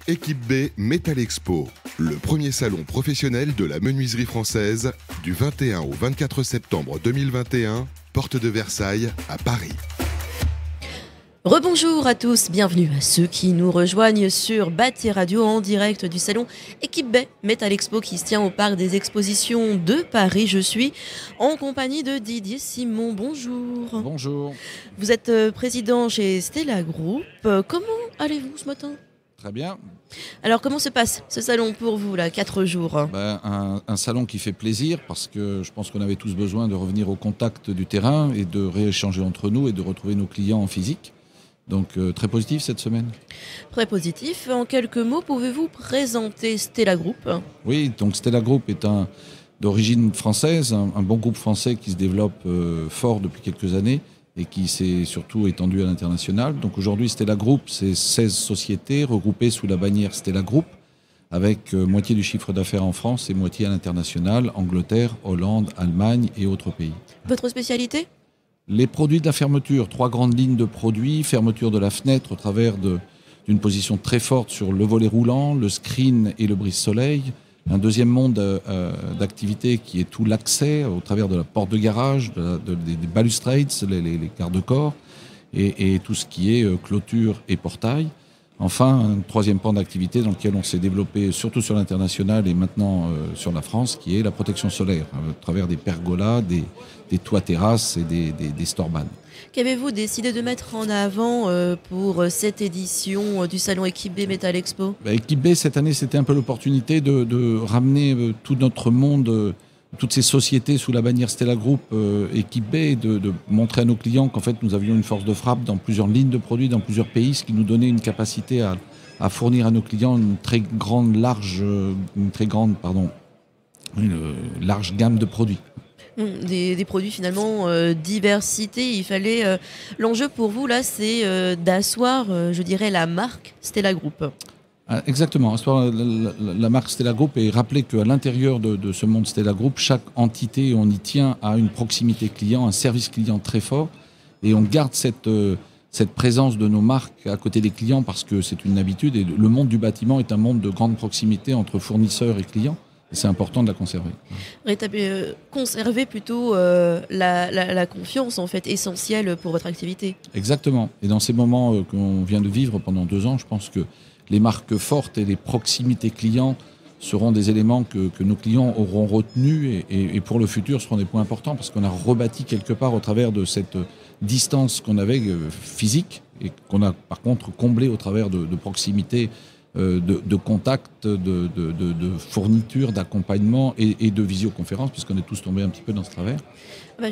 Équipe B Metal Expo, le premier salon professionnel de la menuiserie française du 21 au 24 septembre 2021, porte de Versailles à Paris. Rebonjour à tous, bienvenue à ceux qui nous rejoignent sur Bâti Radio en direct du salon Équipe B Metal Expo qui se tient au parc des expositions de Paris. Je suis en compagnie de Didier Simon, bonjour. Bonjour. Vous êtes président chez Stella Group. Comment allez-vous ce matin ? Très bien. Alors comment se passe ce salon pour vous, là, 4 jours ? Un salon qui fait plaisir parce que je pense qu'on avait tous besoin de revenir au contact du terrain et de rééchanger entre nous et de retrouver nos clients en physique. Donc très positif cette semaine. Très positif. En quelques mots, pouvez-vous présenter Stella Group ? Oui, donc Stella Group est d'origine française, un bon groupe français qui se développe fort depuis quelques années et qui s'est surtout étendu à l'international. Donc aujourd'hui, Stella Group, c'est 16 sociétés regroupées sous la bannière Stella Group, avec moitié du chiffre d'affaires en France et moitié à l'international, Angleterre, Hollande, Allemagne et autres pays. Votre spécialité ? Les produits de la fermeture, 3 grandes lignes de produits, fermeture de la fenêtre au travers d'une position très forte sur le volet roulant, le screen et le brise-soleil. Un deuxième monde d'activité qui est tout l'accès au travers de la porte de garage, des balustrades, les garde-corps et tout ce qui est clôture et portail. Enfin, un troisième pan d'activité dans lequel on s'est développé surtout sur l'international et maintenant sur la France, qui est la protection solaire, à travers des pergolas, des toits terrasses et des storbanes. Qu'avez-vous décidé de mettre en avant pour cette édition du salon Équipe B Metal Expo ? Équipe B, cette année, c'était un peu l'opportunité de ramener tout notre monde, toutes ces sociétés sous la bannière Stella Group Équipe B, et de montrer à nos clients qu'en fait, nous avions une force de frappe dans plusieurs lignes de produits, dans plusieurs pays, ce qui nous donnait une capacité à fournir à nos clients une large gamme de produits. Des produits finalement diversité. Il fallait l'enjeu pour vous là, c'est d'asseoir, je dirais, la marque Stella Group. Exactement. La marque Stella Group et rappeler qu'à l'intérieur de ce monde Stella Group, chaque entité, on y tient, a une proximité client, un service client très fort, et on garde cette présence de nos marques à côté des clients parce que c'est une habitude. Et le monde du bâtiment est un monde de grande proximité entre fournisseurs et clients. C'est important de la conserver. Conserver plutôt la confiance, en fait, essentielle pour votre activité. Exactement. Et dans ces moments qu'on vient de vivre pendant 2 ans, je pense que les marques fortes et les proximités clients seront des éléments que nos clients auront retenus et pour le futur seront des points importants parce qu'on a rebâti quelque part au travers de cette distance qu'on avait physique et qu'on a par contre comblé au travers de proximité, de contacts, de fournitures, d'accompagnement et de visioconférence, puisqu'on est tous tombés un petit peu dans ce travers.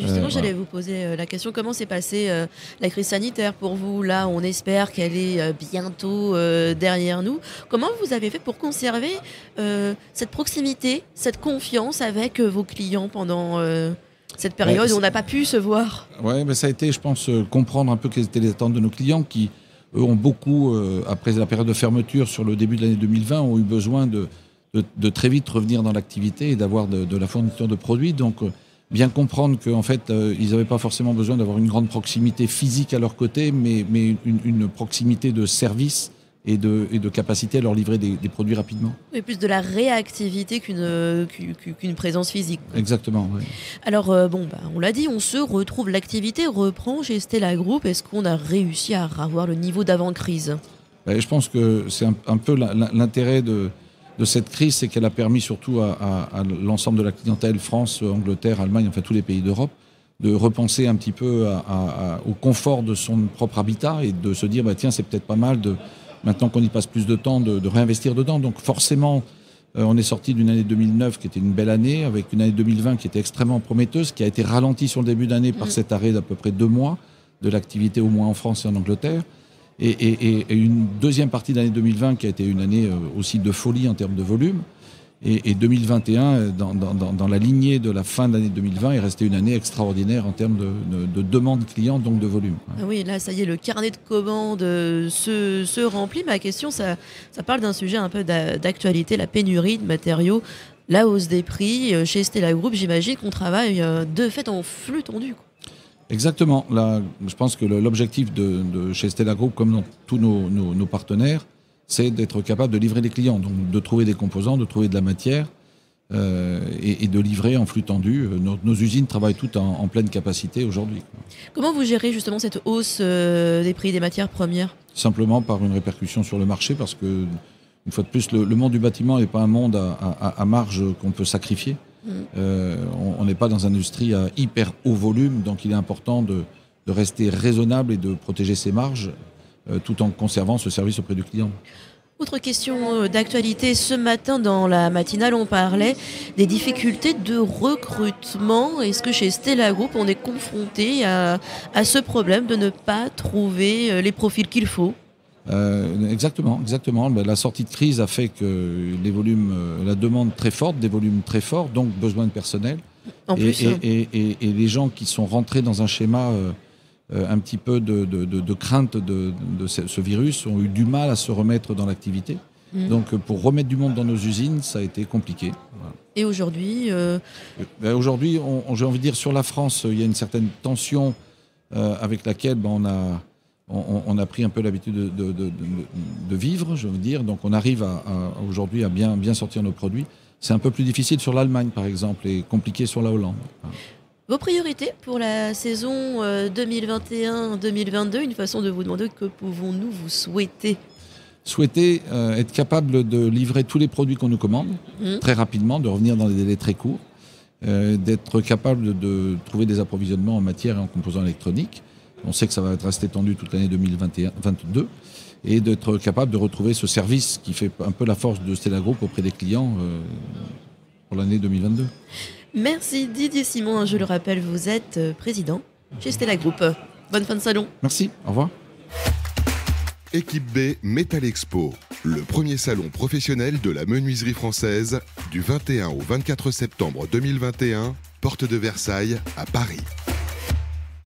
Justement, j'allais vous poser la question, comment s'est passée la crise sanitaire pour vous ? Là, on espère qu'elle est bientôt derrière nous. Comment vous avez fait pour conserver cette proximité, cette confiance avec vos clients pendant cette période où on n'a pas pu se voir ? Ça a été, je pense, comprendre un peu quelles étaient les attentes de nos clients qui eux ont beaucoup, après la période de fermeture sur le début de l'année 2020, ont eu besoin de très vite revenir dans l'activité et d'avoir de la fourniture de produits. Donc, bien comprendre qu'en fait, ils n'avaient pas forcément besoin d'avoir une grande proximité physique à leur côté, mais une proximité de service et de capacité à leur livrer des produits rapidement. Et plus de la réactivité qu'une présence physique. Exactement, oui. Alors, on l'a dit, on se retrouve, l'activité reprend chez Stella Group. Est-ce qu'on a réussi à avoir le niveau d'avant-crise ? Je pense que c'est un peu l'intérêt de cette crise, c'est qu'elle a permis surtout à l'ensemble de la clientèle, France, Angleterre, Allemagne, enfin tous les pays d'Europe, de repenser un petit peu au confort de son propre habitat et de se dire, tiens, c'est peut-être pas mal maintenant qu'on y passe plus de temps, de réinvestir dedans. Donc forcément, on est sorti d'une année 2009 qui était une belle année, avec une année 2020 qui était extrêmement prometteuse, qui a été ralentie sur le début d'année par cet arrêt d'à peu près 2 mois de l'activité, au moins en France et en Angleterre. Et une deuxième partie de l'année 2020 qui a été une année aussi de folie en termes de volume. Et 2021, dans la lignée de la fin de l'année 2020, est restée une année extraordinaire en termes de demande client, donc de volume. Ah oui, là, ça y est, le carnet de commandes se remplit. Ma question, ça parle d'un sujet un peu d'actualité, la pénurie de matériaux, la hausse des prix. Chez Stella Group, j'imagine qu'on travaille de fait en flux tendu, quoi. Exactement. Là, je pense que l'objectif de chez Stella Group, comme dans tous nos partenaires, c'est d'être capable de livrer les clients, donc de trouver des composants, de trouver de la matière et de livrer en flux tendu. Nos usines travaillent toutes en pleine capacité aujourd'hui. Comment vous gérez justement cette hausse des prix des matières premières? Simplement par une répercussion sur le marché, parce que, une fois de plus, le monde du bâtiment n'est pas un monde à marge qu'on peut sacrifier. On n'est pas dans une industrie à hyper haut volume, donc il est important de rester raisonnable et de protéger ses marges tout en conservant ce service auprès du client. Autre question d'actualité, ce matin dans la matinale, on parlait des difficultés de recrutement. Est-ce que chez Stella Group, on est confronté à ce problème de ne pas trouver les profils qu'il faut? Exactement. La sortie de crise a fait que les volumes, la demande très forte, des volumes très forts, donc besoin de personnel. Et les gens qui sont rentrés dans un schéma un petit peu de crainte de ce virus ont eu du mal à se remettre dans l'activité. Donc pour remettre du monde dans nos usines, ça a été compliqué. Voilà. Et aujourd'hui Aujourd'hui, j'ai envie de dire, sur la France, il y a une certaine tension avec laquelle on a pris un peu l'habitude de vivre, je veux dire. Donc on arrive aujourd'hui à bien sortir nos produits. C'est un peu plus difficile sur l'Allemagne, par exemple, et compliqué sur la Hollande. Vos priorités pour la saison 2021-2022, une façon de vous demander que pouvons-nous vous souhaiter? Souhaiter être capable de livrer tous les produits qu'on nous commande très rapidement, de revenir dans des délais très courts, d'être capable de trouver des approvisionnements en matière et en composants électroniques. On sait que ça va rester tendu toute l'année 2021-2022, et d'être capable de retrouver ce service qui fait un peu la force de Stella Group auprès des clients pour l'année 2022. Merci Didier Simon, je le rappelle, vous êtes président chez Stella Group. Bonne fin de salon. Merci, au revoir. Équipe B Metal Expo, le premier salon professionnel de la menuiserie française, du 21 au 24 septembre 2021, porte de Versailles à Paris.